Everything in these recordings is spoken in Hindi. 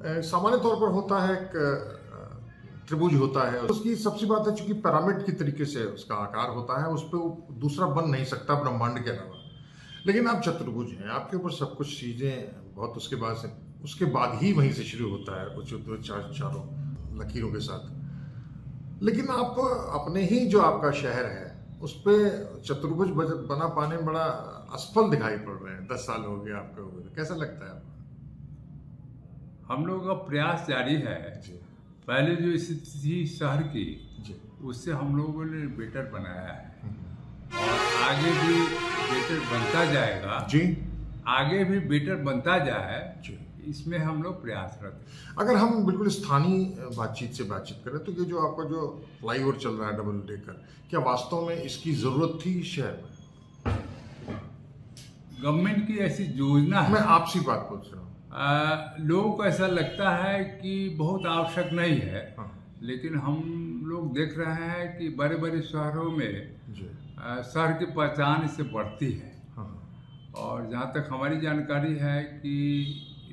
सामान्य तौर पर होता है एक त्रिभुज होता है। उसकी सबसे बात है, चूंकि पिरामिड की तरीके से उसका आकार होता है, उस पर दूसरा बन नहीं सकता ब्रह्मांड के अलावा। लेकिन आप चतुर्भुज हैं, आपके ऊपर सब कुछ चीजें बहुत उसके बाद ही वहीं से शुरू होता है, कुछ चारों लकीरों के साथ। लेकिन आप अपने ही जो आपका शहर है उस पे चतुर्भुज बना पाने में बड़ा असफल दिखाई पड़ रहे हैं। 10 साल हो गए आपके हुए, कैसा लगता है आपको? हम लोगों का प्रयास जारी है जी पहले जो स्थिति थी शहर की, जी उससे हम लोगों ने बेटर बनाया है और आगे भी बेटर बनता जाएगा। जी आगे भी बेटर बनता जाए, जी। इसमें हम लोग प्रयासरत हैं। अगर हम बिल्कुल स्थानीय बातचीत करें तो ये जो आपका जो फ्लाईओवर चल रहा है डबल डेकर, क्या वास्तव में इसकी जरूरत थी शहर में? गवर्नमेंट की ऐसी योजना मैं है, आपसी बात पूछ रहा हूँ। लोगों को ऐसा लगता है कि बहुत आवश्यक नहीं है, हाँ लेकिन हम लोग देख रहे हैं कि बड़े बड़े शहरों में जी शहर की पहचान इससे बढ़ती है। हाँ और जहाँ तक हमारी जानकारी है कि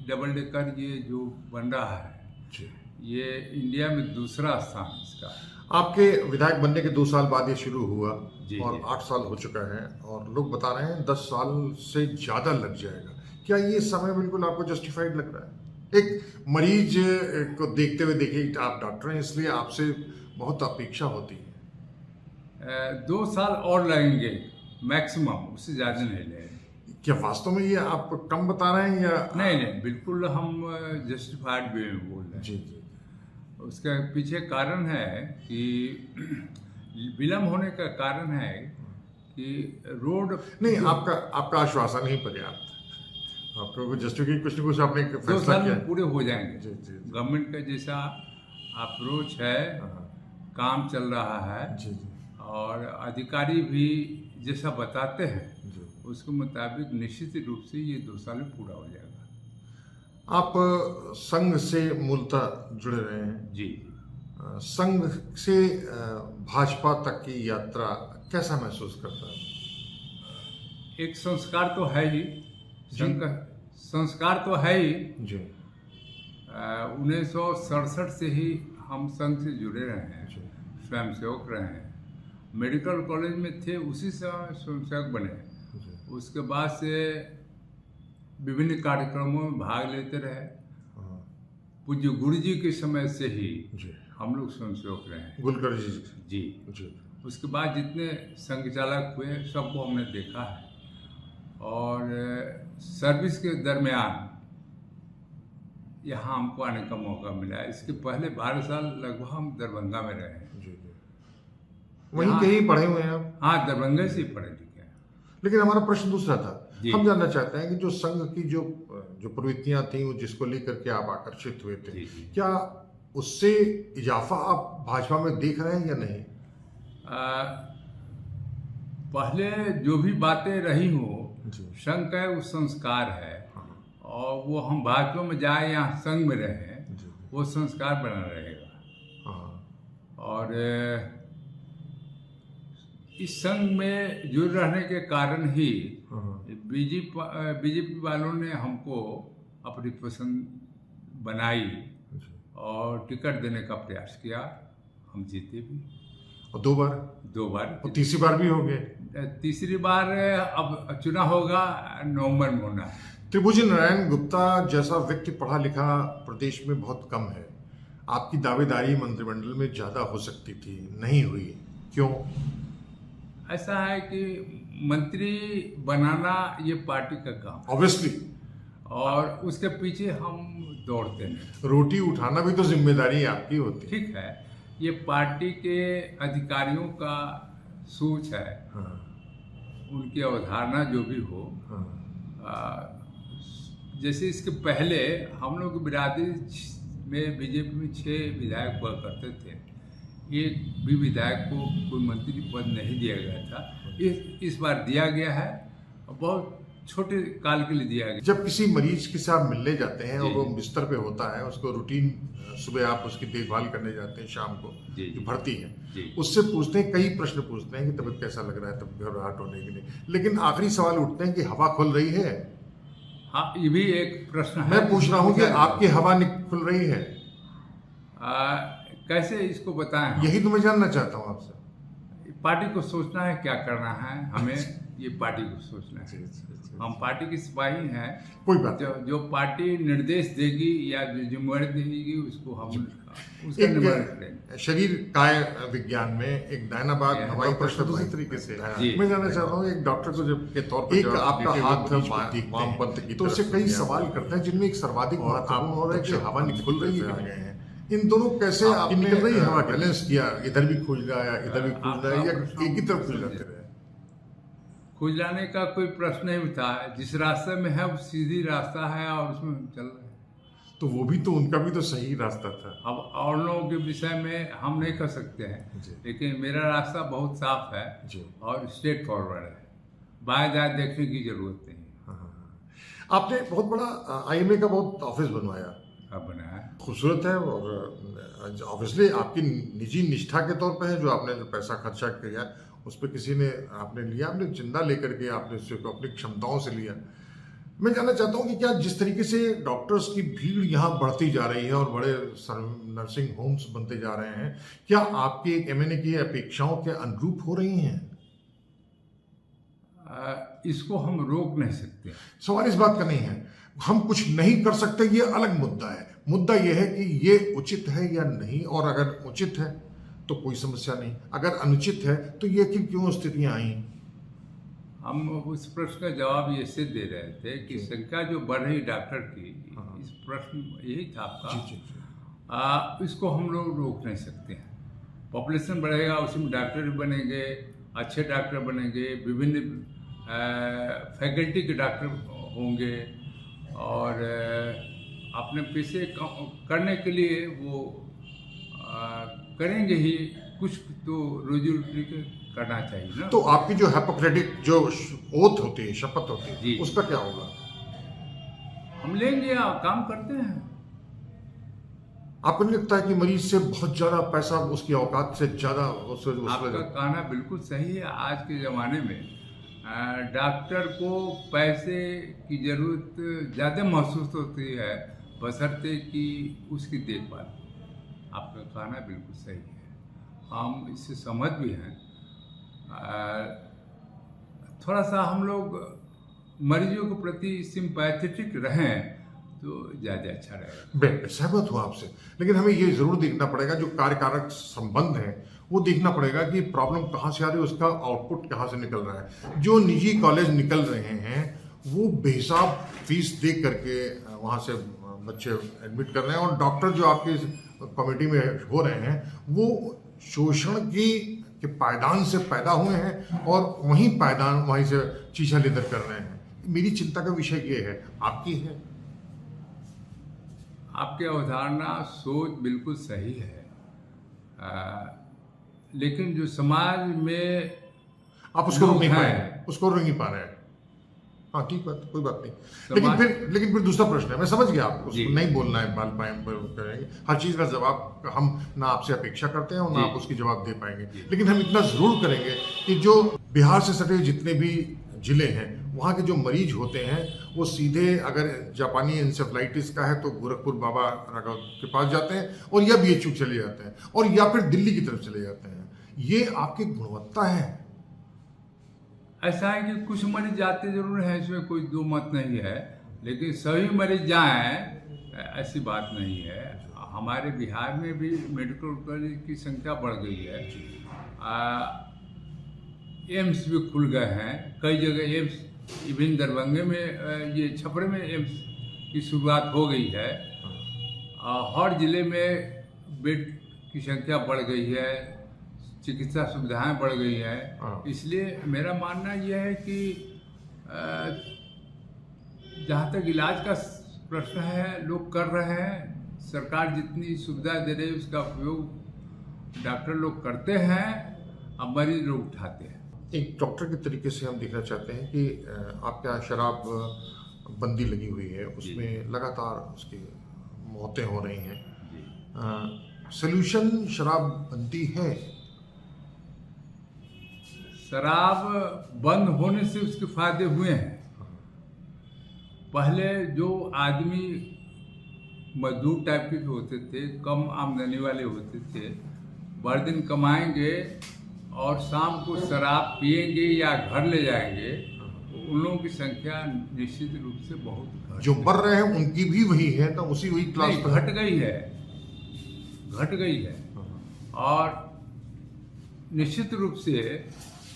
डबल डेकर ये जो बन रहा है, जी। ये इंडिया में दूसरा स्थान है इसका। आपके विधायक बनने के 2 साल बाद ये शुरू हुआ जी, और जी। 8 साल हो चुका है और लोग बता रहे हैं 10 साल से ज्यादा लग जाएगा। क्या ये समय बिल्कुल आपको जस्टिफाइड लग रहा है? एक मरीज को देखते हुए, देखिए आप डॉक्टर हैं इसलिए आपसे बहुत अपेक्षा होती है। 2 साल और लगेंगे मैक्सिमम, उससे ज़्यादा नहीं लगेंगे। क्या वास्तव में ये आप कम बता रहे हैं या? नहीं नहीं, बिल्कुल हम जस्टिफाइड वे में बोल रहे हैं। जी जी उसके पीछे कारण है कि विलम्ब होने का कारण है कि रोड नहीं, आपका आश्वासन ही पर्याप्त। आपको जस्टिफिकेशन कुछ न कुछ आपने एक 2 फैसला साल किया में पूरे हो जाएंगे। जी जी जी। गवर्नमेंट का जैसा अप्रोच है, हाँ, काम चल रहा है जी जी और अधिकारी भी जैसा बताते हैं जी। उसके मुताबिक निश्चित रूप से ये 2 साल में पूरा हो जाएगा। आप संघ से मूलतः जुड़े रहे हैं। जी। संघ से भाजपा तक की यात्रा कैसा महसूस करता है? एक संस्कार तो है ही, संघ का संस्कार तो है ही। जी 1967 से ही हम संघ से जुड़े रहे हैं, जी स्वयंसेवक रहे हैं। मेडिकल कॉलेज में थे, उसी समय स्वयंसेवक बने। जी। उसके बाद से विभिन्न कार्यक्रमों में भाग लेते रहे। हाँ, पूज्य गुरु जी के समय से ही जी। हम लोग स्वयंसेवक रहे हैं। गुलकर जी जी। जी उसके बाद जितने संघ चालक हुए सबको हमने देखा है और सर्विस के दरमियान यहाँ हमको आने का मौका मिला है। इसके पहले 12 साल लगभग हम दरभंगा में रहे हैं। जी जी। वहीं कहीं पढ़े हुए हैं आप? हाँ, दरभंगा से ही पढ़े लिखे हैं। लेकिन हमारा प्रश्न दूसरा था। जी। हम जानना चाहते हैं कि जो संघ की जो प्रवृत्तियां थी, वो जिसको लेकर के आप आकर्षित हुए थे, जी, जी। क्या उससे इजाफा आप भाजपा में देख रहे हैं या नहीं? पहले जो भी बातें रही हो, जी। संघ का वो संस्कार है हाँ, और वो हम भाजपा में जाए या संघ में रहे, जी। वो संस्कार बना रहेगा। हाँ, और इस संघ में जुड़ रहने के कारण ही हाँ, बीजेपी वालों ने हमको अपनी पसंद बनाई जी। और टिकट देने का प्रयास किया। हम जीते भी और 2 बार, 2 बार। और तीसरी बार भी हो गए। तीसरी बार अब चुनाव होगा, नवंबर में होना है। त्रिभुज नारायण गुप्ता जैसा व्यक्ति पढ़ा लिखा प्रदेश में बहुत कम है। आपकी दावेदारी मंत्रिमंडल में ज्यादा हो सकती थी, नहीं हुई, क्यों? ऐसा है कि मंत्री बनाना ये पार्टी का काम, ऑब्वियसली और उसके पीछे हम दौड़ते नहीं। रोटी उठाना भी तो जिम्मेदारी आपकी होती है। ठीक है, ये पार्टी के अधिकारियों का सोच है, हाँ, उनकी अवधारणा जो भी हो। हाँ, जैसे इसके पहले हम लोग बिरादरी में बीजेपी में 6 विधायक हुआ करते थे। एक भी विधायक को कोई मंत्री पद नहीं दिया गया था। इस बार दिया गया है और बहुत छोटे काल के लिए दिया गया। जब किसी मरीज के साथ मिलने जाते हैं और जी, वो जी। बिस्तर पे होता है, उसको रूटीन सुबह आप उसकी देखभाल करने जाते हैं, शाम को जी, जी। जो भर्ती है, जी। उससे पूछते हैं, कई प्रश्न पूछते हैं कि तबीयत कैसा लग रहा है, तब घबराहट होने के लिए, लेकिन आखिरी सवाल उठते हैं कि हवा खुल रही है। हाँ, ये भी एक प्रश्न है। मैं पूछ रहा हूँ कि आपकी हवा खुल रही है, कैसे इसको बताएं हम? यही तो मैं जानना चाहता हूँ आपसे। पार्टी को सोचना है क्या करना है, हमें ये पार्टी को सोचना है। हम पार्टी के सिपाही हैं। कोई बात जो पार्टी निर्देश देगी या जो जिम्मेवारी देगी उसको हम उसका निर्माण करेंगे। एक शरीर काय विज्ञान में एक दायनाबाद हवाई प्रश्न दूसरी तरीके से मैं जानना चाहता हूँ, एक डॉक्टर को जब के तौर पर एक आपका हाथ वामपंथ की तो उससे कई सवाल करते हैं, जिनमें एक सर्वाधिक महत्वपूर्ण हो रहा है कि हवा खुल रही है। इन दोनों कैसे आपने निकल रही हवा बैलेंस किया? इधर भी खुल रहा है, इधर भी खुल रहा है, या एक ही तरफ खुल जाते रहे? खुजाने का कोई प्रश्न नहीं था। जिस रास्ते में है वो सीधी रास्ता है और उसमें हम चल रहे हैं। तो वो भी तो उनका भी तो सही रास्ता था। अब और लोगों के विषय में हम नहीं कर सकते हैं, लेकिन मेरा रास्ता बहुत साफ है और स्ट्रेट फॉरवर्ड है। बाएं दाएं देखने की जरूरत नहीं। आपने बहुत बड़ा आईएमए का बहुत ऑफिस बनवाया, बनाया, खूबसूरत है, और ऑब्वियसली आपकी निजी निष्ठा के तौर पे है। जो आपने जो पैसा खर्चा किया उस पर किसी ने आपने लिया, आपने जिंदा लेकर के आपने उसको अपनी क्षमताओं से लिया। मैं जानना चाहता हूँ कि क्या जिस तरीके से डॉक्टर्स की भीड़ यहाँ बढ़ती जा रही है और बड़े नर्सिंग होम्स बनते जा रहे हैं, क्या आपकी एक एमएनए की अपेक्षाओं के अनुरूप हो रही हैं? इसको हम रोक नहीं सकते। सवाल इस बात का नहीं है हम कुछ नहीं कर सकते, ये अलग मुद्दा है। मुद्दा यह है कि ये उचित है या नहीं, और अगर उचित है तो कोई समस्या नहीं, अगर अनुचित है तो ये क्यों स्थितियां आई? हम उस प्रश्न का जवाब ऐसे दे रहे थे कि संख्या जो बढ़ रही डॉक्टर की, इस प्रश्न यही था आपका। इसको हम लोग रोक नहीं सकते हैं। पॉपुलेशन बढ़ेगा, उसमें डॉक्टर भी बनेंगे, अच्छे डॉक्टर बनेंगे, विभिन्न फैकल्टी के डॉक्टर होंगे, और अपने पैसे करने के लिए वो करेंगे ही। कुछ तो रोजी रोटी करना चाहिए ना। तो आपकी जो हिपोक्रेटिक जो ओथ होती है, शपथ होती है, उसका क्या होगा? हम लेंगे या काम करते हैं। आपको नहीं लगता है कि मरीज से बहुत ज्यादा पैसा उसकी औकात से ज्यादा आपका कहना बिल्कुल सही है। आज के ज़माने में डॉक्टर को पैसे की ज़रूरत ज़्यादा महसूस होती है, बशर्ते कि उसकी देखभाल। आपका कहना बिल्कुल सही है, हम इससे सहमत भी हैं। थोड़ा सा हम लोग मरीजों के प्रति सिंपैथेटिक रहें तो ज़्यादा अच्छा रहेगा। बिल्कुल सहमत हूँ आपसे, लेकिन हमें ये जरूर देखना पड़ेगा जो कार्यकारक संबंध है, वो देखना पड़ेगा कि प्रॉब्लम कहाँ से आ रही है, उसका आउटपुट कहाँ से निकल रहा है। जो निजी कॉलेज निकल रहे हैं वो बेहिसाब फीस दे करके वहाँ से बच्चे एडमिट कर रहे हैं, और डॉक्टर जो आपके कमेटी में हो रहे हैं वो शोषण के पायदान से पैदा हुए हैं और वहीं पायदान वहीं से चीछा लेदर कर रहे हैं। मेरी चिंता का विषय ये है, आपकी है? आपकी अवधारणा सोच बिल्कुल सही है, लेकिन जो समाज में आप उसको रोक नहीं पाए, उसको रोक नहीं पा रहे हैं। हाँ ठीक बात, कोई बात नहीं। लेकिन फिर दूसरा प्रश्न है, मैं समझ गया आपको नहीं बोलना है, बाल पाए करेंगे। हर चीज का जवाब हम ना आपसे अपेक्षा करते हैं और ना आप उसकी जवाब दे पाएंगे, लेकिन हम इतना जरूर करेंगे कि जो बिहार से सटे जितने भी जिले हैं वहाँ के जो मरीज होते हैं वो सीधे अगर जापानी इंसेफ्लाइटिस का है तो गोरखपुर बाबा राघव के पास जाते हैं, और या बीएचयू चले जाते हैं, और या फिर दिल्ली की तरफ चले जाते हैं। ये आपकी गुणवत्ता है। ऐसा है कि कुछ मरीज जाते जरूर हैं, इसमें कोई दो मत नहीं है, लेकिन सभी मरीज जाएं ऐसी बात नहीं है। हमारे बिहार में भी मेडिकल कॉलेज की संख्या बढ़ गई है, एम्स भी खुल गए हैं कई जगह। एम्स इवन दरभंगे में, ये छपरे में एम्स की शुरुआत हो गई है। हर जिले में बेड की संख्या बढ़ गई है, चिकित्सा सुविधाएं बढ़ गई है। इसलिए मेरा मानना यह है कि जहाँ तक इलाज का प्रश्न है लोग कर रहे हैं, सरकार जितनी सुविधा दे रही है उसका उपयोग डॉक्टर लोग करते हैं, अब मरीज लोग उठाते हैं। एक डॉक्टर के तरीके से हम देखना चाहते हैं कि आपके यहाँ शराब बंदी लगी हुई है, उसमें लगातार उसकी मौतें हो रही हैं। सॉल्यूशन शराब बंदी है? शराब बंद होने से उसके फायदे हुए हैं। पहले जो आदमी मजदूर टाइप के होते थे, कम आमदनी वाले होते थे, भर दिन कमाएंगे और शाम को शराब पिएंगे या घर ले जाएंगे, उन लोगों की संख्या निश्चित रूप से बहुत जो बढ़ रहे हैं उनकी भी वही है, तो उसी वही क्लास नहीं, घट गई है। और निश्चित रूप से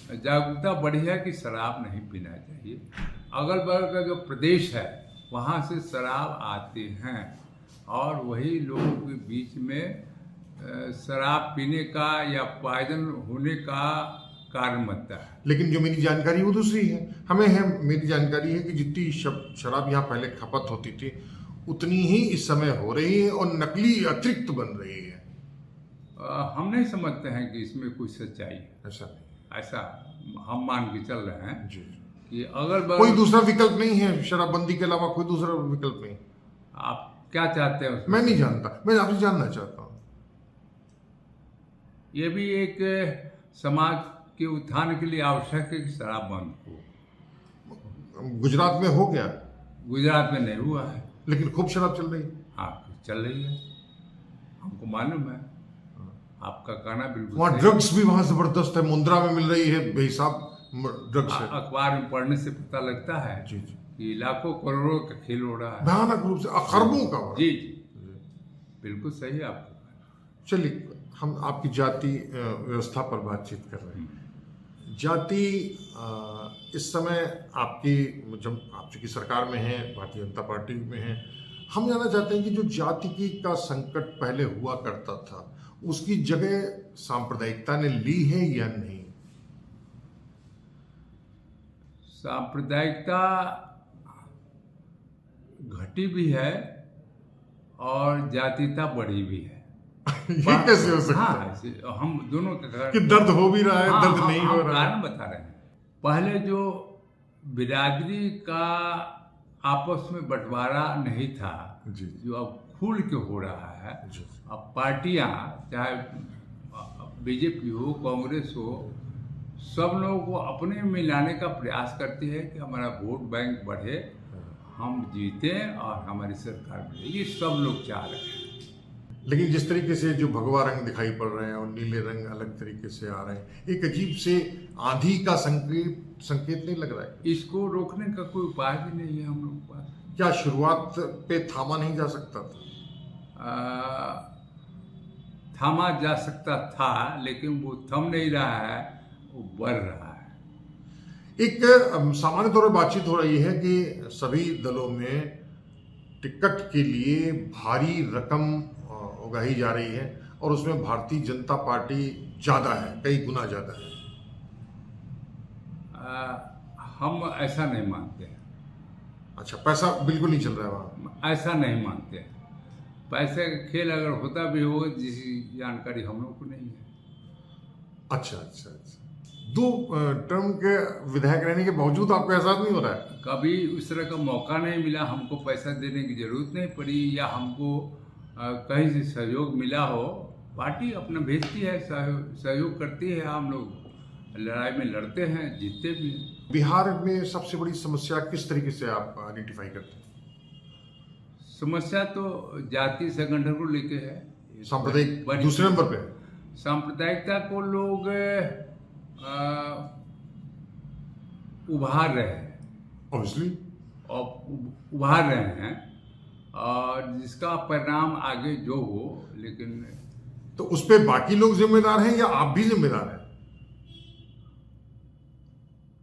जागरूकता बढ़ी है कि शराब नहीं पीना चाहिए। अगल बगल का जो प्रदेश है वहाँ से शराब आते हैं और वही लोगों के बीच में शराब पीने का या पॉइजन होने का कारण बनता है। लेकिन जो मेरी जानकारी वो दूसरी है। मेरी जानकारी है कि जितनी शराब यहाँ पहले खपत होती थी उतनी ही इस समय हो रही है और नकली अतिरिक्त बन रही है। हम नहीं समझते हैं कि इसमें कुछ सच्चाई है। ऐसा हम मान के चल रहे हैं जी कि अगर कोई दूसरा विकल्प नहीं है, शराबबंदी के अलावा कोई दूसरा विकल्प नहीं। आप क्या चाहते हैं उसमें? मैं नहीं जानता, मैं आपसे जानना चाहता हूँ। ये भी एक समाज के उत्थान के लिए आवश्यक है कि शराब बंद हो। गुजरात में हो गया, गुजरात में नहीं हुआ है, लेकिन खूब शराब चल रही है। हाँ, चल रही है, हमको मालूम है। आपका कहना बिल्कुल वहाँ ड्रग्स भी वहाँ जबरदस्त है, मुंद्रा में मिल रही है बेहिसाब ड्रग्स है। अखबार में पढ़ने से पता लगता है जी कि लाखों करोड़ों का खेल हो रहा है, भयानक रूप से अखरबों का। जी बिल्कुल सही आपको। चलिए, हम आपकी जाति व्यवस्था पर बातचीत कर रहे हैं। जाति इस समय आपकी, जब आप चूंकि सरकार में हैं, भारतीय जनता पार्टी में हैं, हम जानना चाहते हैं कि जो जाति की का संकट पहले हुआ करता था उसकी जगह सांप्रदायिकता ने ली है या नहीं? सांप्रदायिकता घटी भी है और जातीयता बढ़ी भी है। ये कैसे हो सकता है? हाँ, हम दोनों का कि दर्द हो भी रहा है, हाँ, दर्द नहीं हो रहा है। कारण बता रहे हैं। पहले जो बिरादरी का आपस में बंटवारा नहीं था, जी। जो अब खुल के हो रहा है। जी। अब पार्टियां, चाहे बीजेपी हो, कांग्रेस हो, सब लोगों को अपने में मिलाने का प्रयास करती है कि हमारा वोट बैंक बढ़े, हम जीतें और हमारी सरकार बने। ये सब लोग चाह रहे हैं। लेकिन जिस तरीके से जो भगवा रंग दिखाई पड़ रहे हैं और नीले रंग अलग तरीके से आ रहे हैं, एक अजीब से आंधी का संकेत नहीं लग रहा है? इसको रोकने का कोई उपाय भी नहीं है हम लोग के पास। क्या शुरुआत पे थामा नहीं जा सकता था? थामा जा सकता था, लेकिन वो थम नहीं रहा है, वो बढ़ रहा है। एक सामान्य तौर पर बातचीत हो रही है कि सभी दलों में टिकट के लिए भारी रकम उगाही जा रही है और उसमें भारतीय जनता पार्टी ज्यादा है, कई गुना ज्यादा है। हम ऐसा नहीं मानते हैं। अच्छा, पैसा बिल्कुल नहीं चल रहा है वहाँ? ऐसा नहीं मानते हैं। पैसे का खेल अगर होता भी हो, जिसकी जानकारी हम लोग को नहीं है। अच्छा। 2 टर्म के विधायक रहने के बावजूद आपको एहसास नहीं हो रहा है? कभी उस तरह का मौका नहीं मिला, हमको पैसा देने की जरूरत नहीं पड़ी, या हमको कहीं से सहयोग मिला हो। पार्टी अपना भेजती है, सहयोग करती है, हम लोग लड़ाई में लड़ते हैं, जीतते भी हैं। बिहार में सबसे बड़ी समस्या किस तरीके से आप आइडेंटिफाई करते हैं? समस्या तो जातीय संगठन को लेके है, सांप्रदायिक दूसरे नंबर पे है। सांप्रदायिकता को लोग उभार रहे हैं, ऑब्वियसली, और उभार रहे हैं, और जिसका परिणाम आगे जो हो। लेकिन तो उस पे बाकी लोग जिम्मेदार हैं या आप भी जिम्मेदार हैं?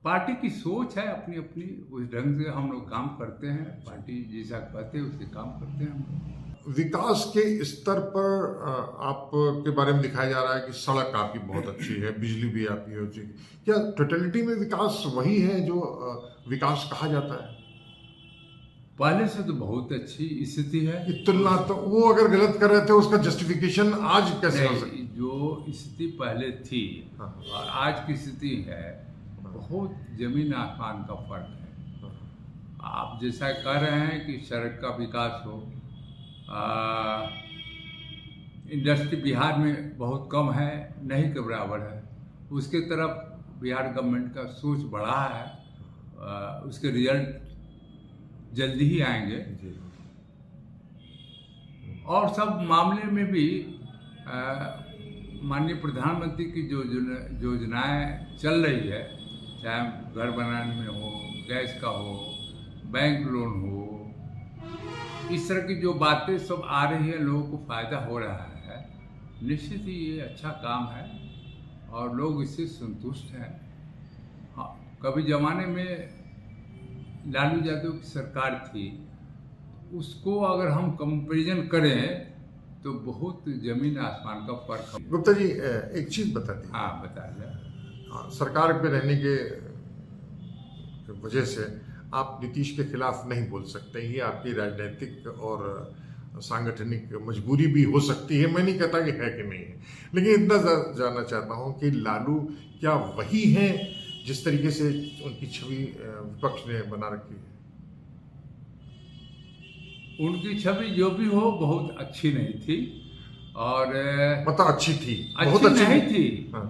पार्टी की सोच है अपनी अपनी, उस ढंग से हम लोग काम करते हैं। पार्टी जैसा कहते हैं उसे काम करते हैं हम लोग। विकास के स्तर पर आपके बारे में दिखाया जा रहा है कि सड़क आपकी बहुत अच्छी है, बिजली भी आपकी हो चुकी। क्या टोटलिटी में विकास वही है जो विकास कहा जाता है? पहले से तो बहुत अच्छी स्थिति है। तुलना तो वो अगर गलत कर रहे थे उसका जस्टिफिकेशन आज कैसे हो सकता? जो स्थिति पहले थी और आज की स्थिति है, बहुत जमीन आसमान का फर्क है। आप जैसा कह रहे हैं कि सड़क का विकास हो, इंडस्ट्री बिहार में बहुत कम है, नहीं के बराबर है, उसके तरफ बिहार गवर्नमेंट का सोच बढ़ा है। उसके रिजल्ट जल्दी ही आएंगे। जी। और सब मामले में भी माननीय प्रधानमंत्री की जो योजनाएं चल रही है, चाहे घर बनाने में हो, गैस का हो, बैंक लोन हो, इस तरह की जो बातें सब आ रही है, लोगों को फायदा हो रहा है। निश्चित ही ये अच्छा काम है और लोग इससे संतुष्ट हैं। हाँ, कभी जमाने में लालू यादव की सरकार थी, उसको अगर हम कंपैरिजन करें तो बहुत जमीन आसमान का फर्क है। गुप्ता जी, एक चीज बता दी। हाँ, बता दें। सरकार पे रहने के वजह से आप नीतीश के खिलाफ नहीं बोल सकते, ये आपकी राजनीतिक और सांगठनिक मजबूरी भी हो सकती है। मैं नहीं कहता कि है कि नहीं है, लेकिन इतना जानना चाहता हूं कि लालू क्या वही हैं जिस तरीके से उनकी छवि विपक्ष ने बना रखी है? उनकी छवि जो भी हो बहुत अच्छी नहीं थी, और मतलब अच्छी थी, बहुत अच्छी नहीं थी। हाँ।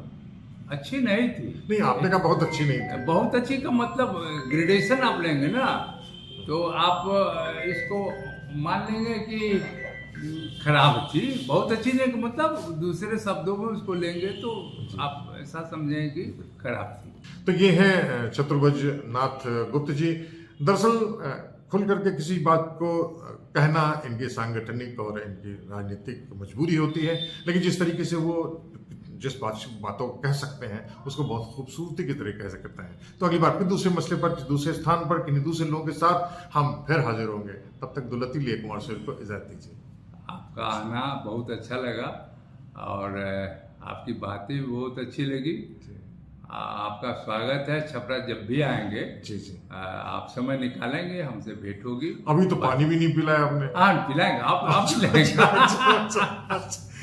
अच्छी नहीं थी। नहीं, आपने कहा बहुत अच्छी नहीं थी। बहुत अच्छी का मतलब ग्रेडेशन आप लेंगे ना, तो आप इसको मान लेंगे कि खराब थी। बहुत अच्छी नहीं का मतलब दूसरे शब्दों में उसको लेंगे तो आप ऐसा समझेंगे कि खराब थी। तो ये है चतुर्भुज नाथ गुप्त जी। दरअसल खुल करके किसी बात को कहना इनकी सांगठनिक और इनकी राजनीतिक मजबूरी होती है, लेकिन जिस तरीके से वो जिस बातों को कह सकते हैं उसको बहुत खूबसूरती की तरह कह सकते हैं। तो अगली बार फिर दूसरे मसले पर, दूसरे स्थान पर, किन्हीं दूसरे लोगों के साथ हम फिर हाजिर होंगे। तब तक दुलती लिए कुमार शेर को इजाजत दीजिए। आपका आना बहुत अच्छा लगा और आपकी बातें भी बहुत अच्छी लगी। आपका स्वागत है। छपरा जब भी आएंगे जी जी, आप समय निकालेंगे, हमसे भेंट होगी। अभी तो पानी भी नहीं पिलाया आपने। हाँ, पिलाएंगे। आप पिलाएंगे।